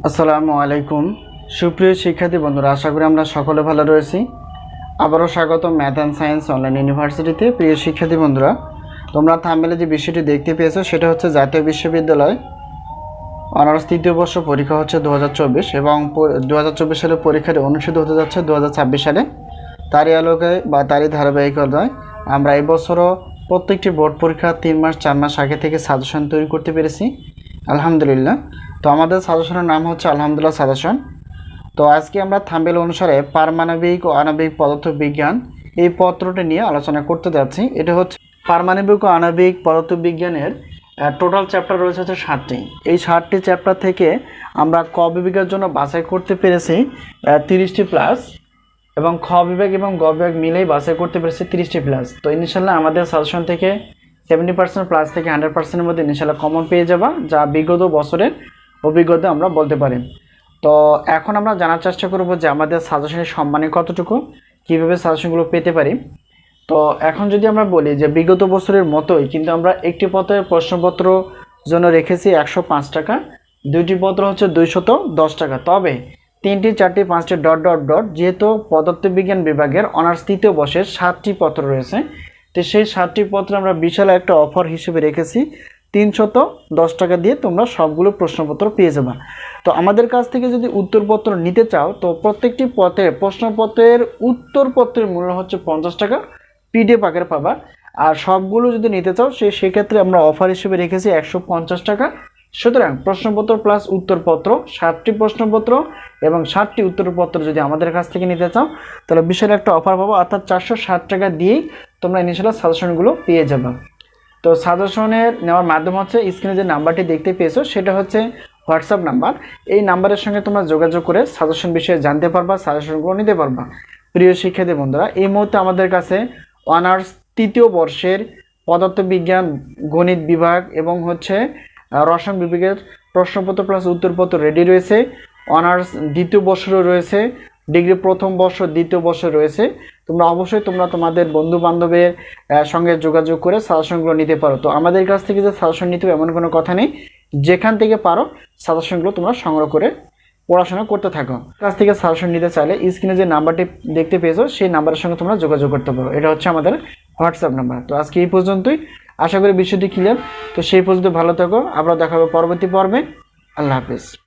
আসসালামু আলাইকুম সুপ্রিয় শিক্ষার্থী বন্ধুরা, আশা করি আমরা সকলে ভালো রয়েছি। আবারও স্বাগত ম্যাথ অ্যান্ড সায়েন্স অনলাইন ইউনিভার্সিটিতে। প্রিয় শিক্ষার্থী বন্ধুরা, তোমরা থাম্বনেলে যে বিষয়টি দেখতে পেয়েছো সেটা হচ্ছে জাতীয় বিশ্ববিদ্যালয় অনার্স তৃতীয় বর্ষ পরীক্ষা হচ্ছে 2024 এবং 2024 সালে পরীক্ষাটি অনুষ্ঠিত হতে যাচ্ছে 2026 সালে। তারই আলোকে বা তারই ধারাবাহিকতায় আমরা এই বছরও প্রত্যেকটি বোর্ড পরীক্ষা 3 মাস 4 মাস আগে থেকে সাজেশন তৈরি করতে পেরেছি, আলহামদুলিল্লাহ। তো আমাদের সাজেশনের নাম হচ্ছে আলহামদুলিল্লাহ সাজেশন। তো আজকে আমরা থাম্বনেল অনুসারে পারমাণবিক ও আণবিক পদার্থবিজ্ঞান এই পত্রটি নিয়ে আলোচনা করতে যাচ্ছি। এটা হচ্ছে পারমাণবিক ও আণবিক পদার্থবিজ্ঞানের টোটাল চ্যাপ্টার রয়েছে হচ্ছে 7টি। এই 7টি চ্যাপ্টার থেকে আমরা ক বিভাগের জন্য বাছাই করতে পেরেছি 30টি প্লাস, এবং খ বিভাগ এবং গ বিভাগ মিলেই বাছাই করতে পেরেছি 30টি প্লাস। তো ইনশাল্লাহ আমাদের সাজেশন থেকে 70% প্লাস থেকে 100%-এর মধ্যে ইনশাল্লাহ কমন পেয়ে যাবা, যা বিগত বছরের অভিজ্ঞতা আমরা বলতে পারি। তো এখন আমরা জানার চেষ্টা করব যে আমাদের সাজেশনের সম্মানে কতটুকু, কীভাবে সাজেশনগুলো পেতে পারি। তো এখন যদি আমরা বলি যে বিগত বছরের মতোই কিন্তু আমরা একটি পত্রের প্রশ্নপত্র জন্য রেখেছি 105 টাকা, দুইটি পত্র হচ্ছে 210 টাকা। তবে 3টি 4টি 5টি ডট ডট ডট যেহেতু পদার্থবিজ্ঞান বিভাগের অনার্স তৃতীয় বর্ষের 7টি পত্র রয়েছে, তো সেই 7টি পত্র আমরা বিশাল একটা অফার হিসেবে রেখেছি 310 টাকা দিয়ে তোমরা সবগুলো প্রশ্নপত্র পেয়ে যাবে। তো আমাদের কাছ থেকে যদি উত্তরপত্র নিতে চাও তো প্রত্যেকটি প্রশ্নপত্রের উত্তরপত্রের মূল্য হচ্ছে 50 টাকা, পিডিএফ আকারে পাবা। আর সবগুলো যদি নিতে চাও সেক্ষেত্রে আমরা অফার হিসেবে রেখেছি 150 টাকা। সুতরাং প্রশ্নপত্র প্লাস উত্তরপত্র 7টি প্রশ্নপত্র এবং 7টি উত্তরপত্র যদি আমাদের কাছ থেকে নিতে চাও তাহলে বিশাল একটা অফার পাবো, অর্থাৎ 460 টাকা দিয়েই তোমরা ইনিশিয়াল সাজেশনগুলো পেয়ে যাবে। তো সাজেশনের নেওয়ার মাধ্যম হচ্ছে স্ক্রিনে যে নাম্বারটি দেখতে পেয়েছো সেটা হচ্ছে হোয়াটসঅ্যাপ নাম্বার। এই নাম্বারের সঙ্গে তোমরা যোগাযোগ করে সাজেশন বিষয়ে জানতে পারবা, সাজেশনগুলো নিতে পারবা। প্রিয় শিক্ষার্থী বন্ধুরা, এই মুহূর্তে আমাদের কাছে অনার্স তৃতীয় বর্ষের পদার্থবিজ্ঞান গণিত বিভাগ এবং হচ্ছে রসায়ন বিভাগের প্রশ্নপত্র প্লাস উত্তরপত্র রেডি রয়েছে। অনার্স দ্বিতীয় বর্ষেরও রয়েছে, ডিগ্রি প্রথম বর্ষ দ্বিতীয় বর্ষ রয়েছে। তোমরা অবশ্যই তোমাদের বন্ধু বান্ধবের সঙ্গে যোগাযোগ করে সাজেশনগুলো নিতে পারো। তো আমাদের কাছ থেকে যে সাজেশন নিতে হবে এমন কোনো কথা নেই, যেখান থেকে পারো সাজেশনগুলো তোমরা সংগ্রহ করে পড়াশোনা করতে থাকো। কাছ থেকে সাজেশন নিতে চাইলে স্ক্রিনে যে নাম্বারটি দেখতে পেয়েছো সেই নাম্বারের সঙ্গে তোমরা যোগাযোগ করতে পারো, এটা হচ্ছে আমাদের হোয়াটসঅ্যাপ নাম্বার। তো আজকে এই পর্যন্তই, আশা করি বিষয়টি ক্লিয়ার। তো সেই পর্যন্ত ভালো থাকো, আবার দেখা হবে পরবর্তী পর্বে। আল্লাহ হাফিজ।